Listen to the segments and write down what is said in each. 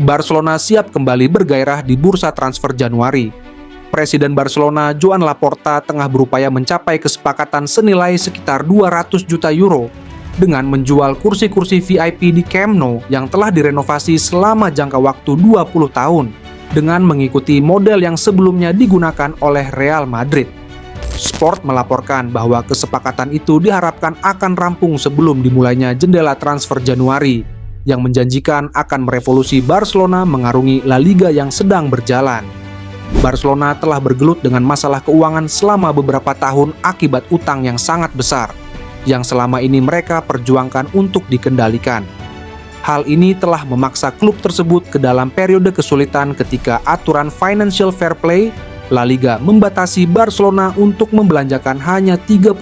Barcelona siap kembali bergairah di bursa transfer Januari. Presiden Barcelona, Joan Laporta, tengah berupaya mencapai kesepakatan senilai sekitar 200 juta euro dengan menjual kursi-kursi VIP di Camp Nou yang telah direnovasi selama jangka waktu 20 tahun dengan mengikuti model yang sebelumnya digunakan oleh Real Madrid. Sport melaporkan bahwa kesepakatan itu diharapkan akan rampung sebelum dimulainya jendela transfer Januari, yang menjanjikan akan merevolusi Barcelona mengarungi La Liga yang sedang berjalan. Barcelona telah bergelut dengan masalah keuangan selama beberapa tahun akibat utang yang sangat besar, yang selama ini mereka perjuangkan untuk dikendalikan. Hal ini telah memaksa klub tersebut ke dalam periode kesulitan ketika aturan Financial Fair Play La Liga membatasi Barcelona untuk membelanjakan hanya 33%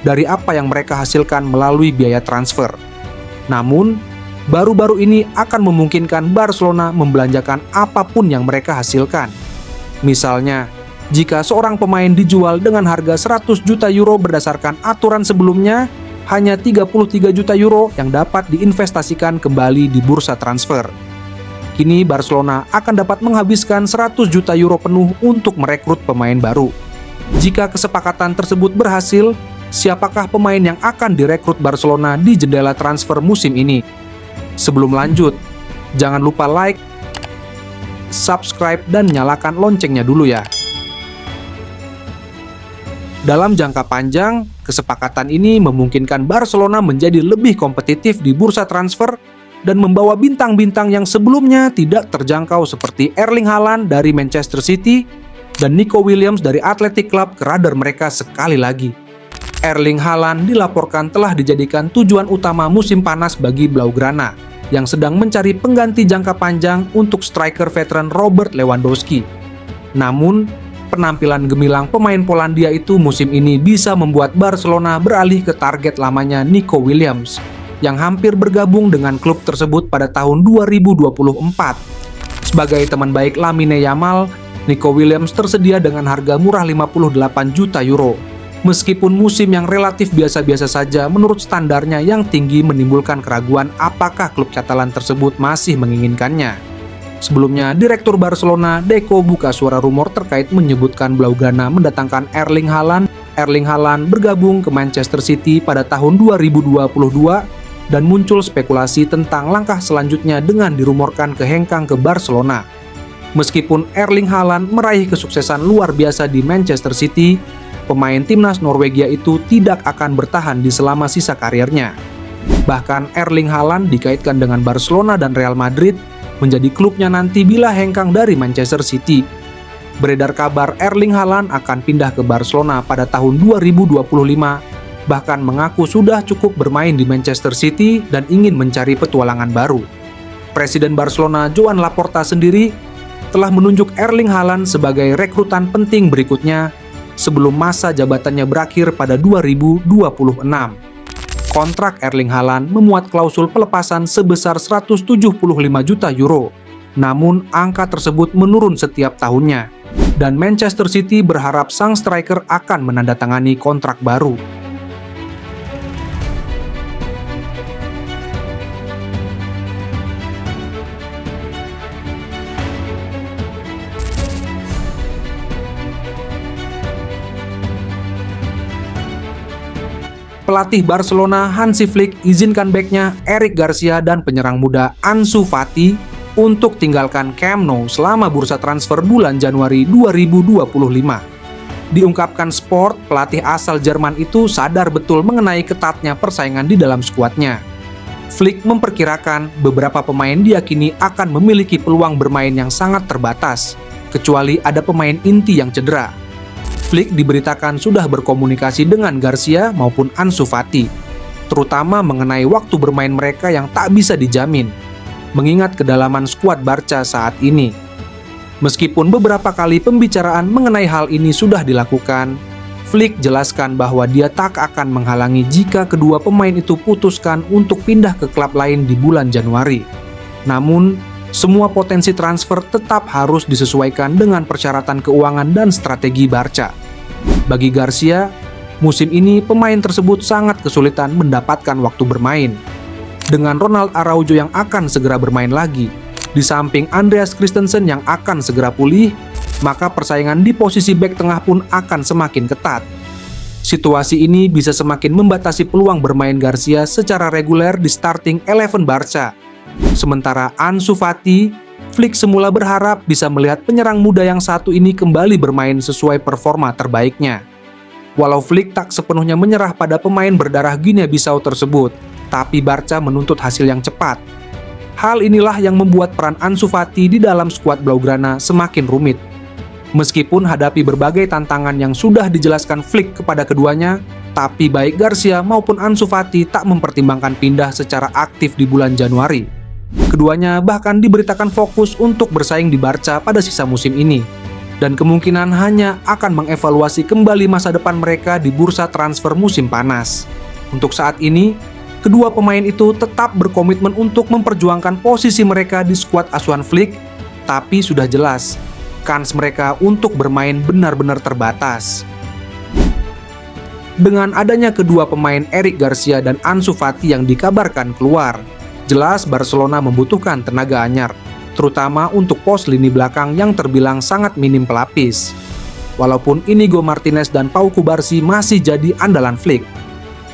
dari apa yang mereka hasilkan melalui biaya transfer. Namun, baru-baru ini akan memungkinkan Barcelona membelanjakan apapun yang mereka hasilkan. Misalnya, jika seorang pemain dijual dengan harga 100 juta euro berdasarkan aturan sebelumnya, hanya 33 juta euro yang dapat diinvestasikan kembali di bursa transfer. Kini Barcelona akan dapat menghabiskan 100 juta euro penuh untuk merekrut pemain baru. Jika kesepakatan tersebut berhasil, siapakah pemain yang akan direkrut Barcelona di jendela transfer musim ini? Sebelum lanjut, jangan lupa like, subscribe, dan nyalakan loncengnya dulu ya. Dalam jangka panjang, kesepakatan ini memungkinkan Barcelona menjadi lebih kompetitif di bursa transfer dan membawa bintang-bintang yang sebelumnya tidak terjangkau seperti Erling Haaland dari Manchester City dan Nico Williams dari Athletic Club ke radar mereka sekali lagi. Erling Haaland dilaporkan telah dijadikan tujuan utama musim panas bagi Blaugrana yang sedang mencari pengganti jangka panjang untuk striker veteran Robert Lewandowski. Namun, penampilan gemilang pemain Polandia itu musim ini bisa membuat Barcelona beralih ke target lamanya Nico Williams yang hampir bergabung dengan klub tersebut pada tahun 2024. Sebagai teman baik Lamine Yamal, Nico Williams tersedia dengan harga murah 58 juta euro. Meskipun musim yang relatif biasa-biasa saja menurut standarnya yang tinggi menimbulkan keraguan apakah klub Catalan tersebut masih menginginkannya. Sebelumnya, Direktur Barcelona Deco buka suara rumor terkait menyebutkan Blaugrana mendatangkan Erling Haaland. Erling Haaland bergabung ke Manchester City pada tahun 2022 dan muncul spekulasi tentang langkah selanjutnya dengan dirumorkan kehengkang ke Barcelona. Meskipun Erling Haaland meraih kesuksesan luar biasa di Manchester City, pemain timnas Norwegia itu tidak akan bertahan di selama sisa karirnya. Bahkan Erling Haaland dikaitkan dengan Barcelona dan Real Madrid menjadi klubnya nanti bila hengkang dari Manchester City. Beredar kabar Erling Haaland akan pindah ke Barcelona pada tahun 2025, bahkan mengaku sudah cukup bermain di Manchester City dan ingin mencari petualangan baru. Presiden Barcelona, Joan Laporta sendiri telah menunjuk Erling Haaland sebagai rekrutan penting berikutnya sebelum masa jabatannya berakhir pada 2026. Kontrak Erling Haaland memuat klausul pelepasan sebesar 175 juta euro. Namun, angka tersebut menurun setiap tahunnya. Dan Manchester City berharap sang striker akan menandatangani kontrak baru. Pelatih Barcelona Hansi Flick izinkan beknya Eric Garcia dan penyerang muda Ansu Fati untuk tinggalkan Camp Nou selama bursa transfer bulan Januari 2025. Diungkapkan Sport, pelatih asal Jerman itu sadar betul mengenai ketatnya persaingan di dalam skuadnya. Flick memperkirakan beberapa pemain diyakini akan memiliki peluang bermain yang sangat terbatas, kecuali ada pemain inti yang cedera. Flick diberitakan sudah berkomunikasi dengan Garcia maupun Ansu Fati, terutama mengenai waktu bermain mereka yang tak bisa dijamin, mengingat kedalaman skuad Barca saat ini. Meskipun beberapa kali pembicaraan mengenai hal ini sudah dilakukan, Flick jelaskan bahwa dia tak akan menghalangi jika kedua pemain itu putuskan untuk pindah ke klub lain di bulan Januari. Namun, semua potensi transfer tetap harus disesuaikan dengan persyaratan keuangan dan strategi Barca. Bagi Garcia, musim ini pemain tersebut sangat kesulitan mendapatkan waktu bermain. dengan Ronald Araujo yang akan segera bermain lagi, di samping Andreas Christensen yang akan segera pulih, maka persaingan di posisi bek tengah pun akan semakin ketat. Situasi ini bisa semakin membatasi peluang bermain Garcia secara reguler di starting 11 Barca. Sementara Ansu Fati, Flick semula berharap bisa melihat penyerang muda yang satu ini kembali bermain sesuai performa terbaiknya. Walau Flick tak sepenuhnya menyerah pada pemain berdarah Guinea-Bissau tersebut, tapi Barca menuntut hasil yang cepat. Hal inilah yang membuat peran Ansu Fati di dalam skuad Blaugrana semakin rumit. Meskipun hadapi berbagai tantangan yang sudah dijelaskan Flick kepada keduanya, tapi baik Garcia maupun Ansu Fati tak mempertimbangkan pindah secara aktif di bulan Januari. Keduanya bahkan diberitakan fokus untuk bersaing di Barca pada sisa musim ini, dan kemungkinan hanya akan mengevaluasi kembali masa depan mereka di bursa transfer musim panas. Untuk saat ini, kedua pemain itu tetap berkomitmen untuk memperjuangkan posisi mereka di skuad asuhan Flick, tapi sudah jelas, kans mereka untuk bermain benar-benar terbatas. Dengan adanya kedua pemain Eric Garcia dan Ansu Fati yang dikabarkan keluar, jelas Barcelona membutuhkan tenaga anyar, terutama untuk pos lini belakang yang terbilang sangat minim pelapis. Walaupun Inigo Martinez dan Pau Cubarsí masih jadi andalan Flick.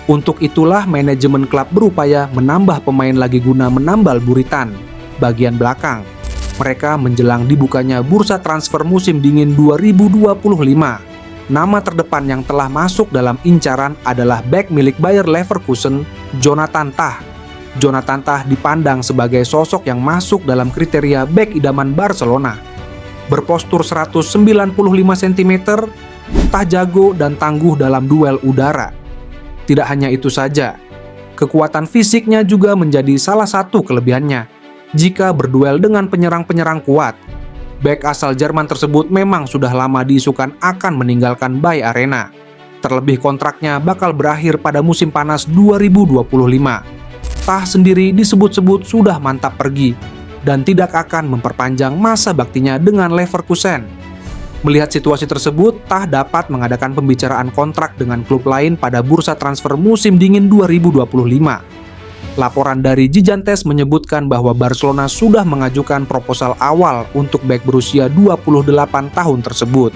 Untuk itulah manajemen klub berupaya menambah pemain lagi guna menambal buritan bagian belakang mereka menjelang dibukanya bursa transfer musim dingin 2025. Nama terdepan yang telah masuk dalam incaran adalah bek milik Bayer Leverkusen, Jonathan Tah. Jonathan Tah dipandang sebagai sosok yang masuk dalam kriteria bek idaman Barcelona. Berpostur 195 cm, Tah jago dan tangguh dalam duel udara. Tidak hanya itu saja, kekuatan fisiknya juga menjadi salah satu kelebihannya. Jika berduel dengan penyerang-penyerang kuat, bek asal Jerman tersebut memang sudah lama diisukan akan meninggalkan Bay Arena. Terlebih kontraknya bakal berakhir pada musim panas 2025. Tah sendiri disebut-sebut sudah mantap pergi dan tidak akan memperpanjang masa baktinya dengan Leverkusen. Melihat situasi tersebut, Tah dapat mengadakan pembicaraan kontrak dengan klub lain pada bursa transfer musim dingin 2025. Laporan dari Gigantes menyebutkan bahwa Barcelona sudah mengajukan proposal awal untuk bek berusia 28 tahun tersebut.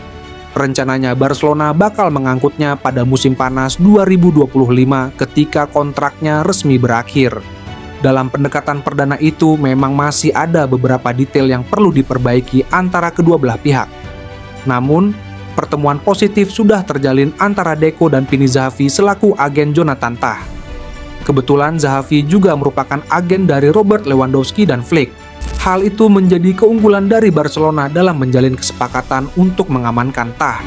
Rencananya Barcelona bakal mengangkutnya pada musim panas 2025 ketika kontraknya resmi berakhir. Dalam pendekatan perdana itu memang masih ada beberapa detail yang perlu diperbaiki antara kedua belah pihak. Namun, pertemuan positif sudah terjalin antara Deco dan Pini Zahavi selaku agen Jonathan Tah. Kebetulan Zahavi juga merupakan agen dari Robert Lewandowski dan Flick. Hal itu menjadi keunggulan dari Barcelona dalam menjalin kesepakatan untuk mengamankan Tah.